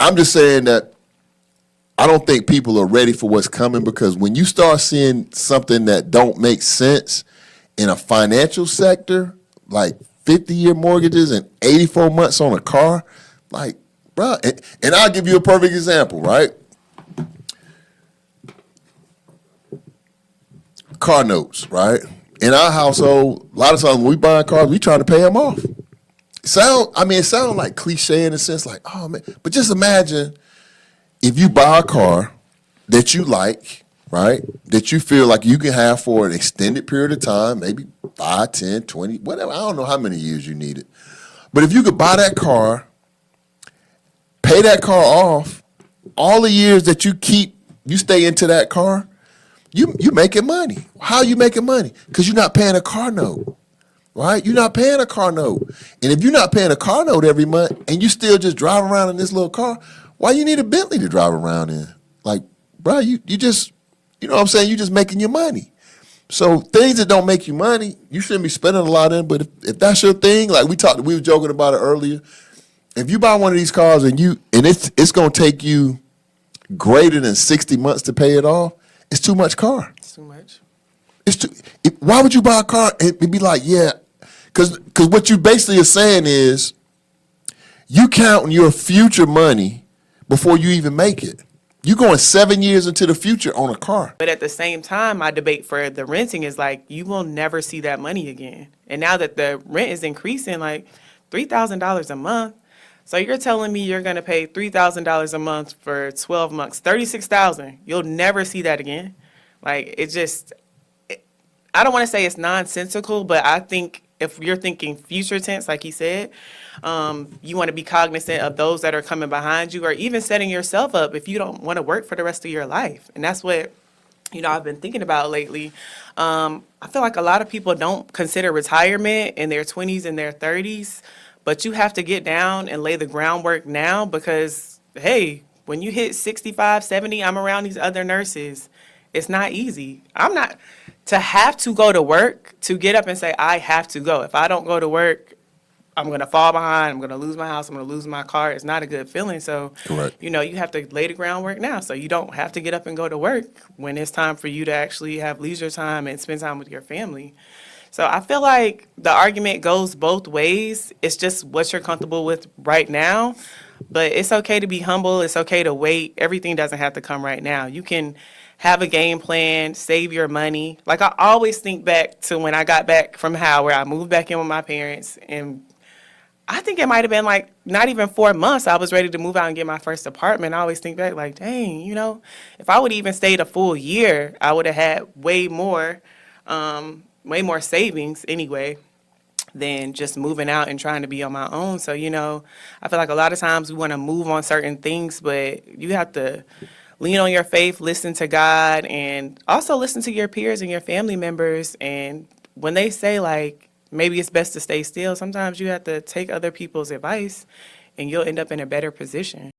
I'm just saying that I don't think people are ready for what's coming, because when you start seeing something that don't make sense in a financial sector, like 50-year mortgages and 84 months on a car, like, bro, and I'll give you a perfect example, right? Car notes, right? In our household, a lot of times when we buy cars, we try to pay them off. It sounds like cliche in a sense, like, oh man, but just imagine if you buy a car that you like, right, that you feel like you can have for an extended period of time, maybe 5, 10, 20, whatever, I don't know how many years you need it. But if you could buy that car, pay that car off, all the years that you stay into that car, you making money. How are you making money? Because you're not paying a car note, right? You're not paying a car note. And if you're not paying a car note every month and you still just drive around in this little car, why you need a Bentley to drive around in? Like, bro, you just, you know what I'm saying? You just making your money. So things that don't make you money, you shouldn't be spending a lot in. But if that's your thing, like we were joking about it earlier. If you buy one of these cars and it's gonna take you greater than 60 months to pay it off, it's too much car. It's too much. Why would you buy a car and be like, yeah? Because what you basically are saying is you counting your future money before you even make it. You're going 7 years into the future on a car. But at the same time, my debate for the renting is like, you will never see that money again. And now that the rent is increasing, like $3,000 a month. So you're telling me you're going to pay $3,000 a month for 12 months, $36,000. You'll never see that again. Like, I don't want to say it's nonsensical, but I think if you're thinking future tense, like he said, you want to be cognizant of those that are coming behind you, or even setting yourself up if you don't want to work for the rest of your life. And that's what, I've been thinking about lately. I feel like a lot of people don't consider retirement in their 20s and their 30s, but you have to get down and lay the groundwork now because, hey, when you hit 65, 70, I'm around these other nurses. It's not easy. To have to go to work, to get up and say, I have to go. If I don't go to work, I'm going to fall behind. I'm going to lose my house. I'm going to lose my car. It's not a good feeling. So, Correct. you have to lay the groundwork now so you don't have to get up and go to work when it's time for you to actually have leisure time and spend time with your family. So I feel like the argument goes both ways. It's just what you're comfortable with right now. But it's okay to be humble. It's okay to wait. Everything doesn't have to come right now. You can have a game plan, save your money. Like, I always think back to when I got back from Howard. I moved back in with my parents, and I think it might have been like not even 4 months. I was ready to move out and get my first apartment. I always think back like, dang, if I would even stayed a full year, I would have had way more savings anyway than just moving out and trying to be on my own. So, I feel like a lot of times we want to move on certain things, but you have to lean on your faith, listen to God, and also listen to your peers and your family members. And when they say, like, maybe it's best to stay still, sometimes you have to take other people's advice and you'll end up in a better position.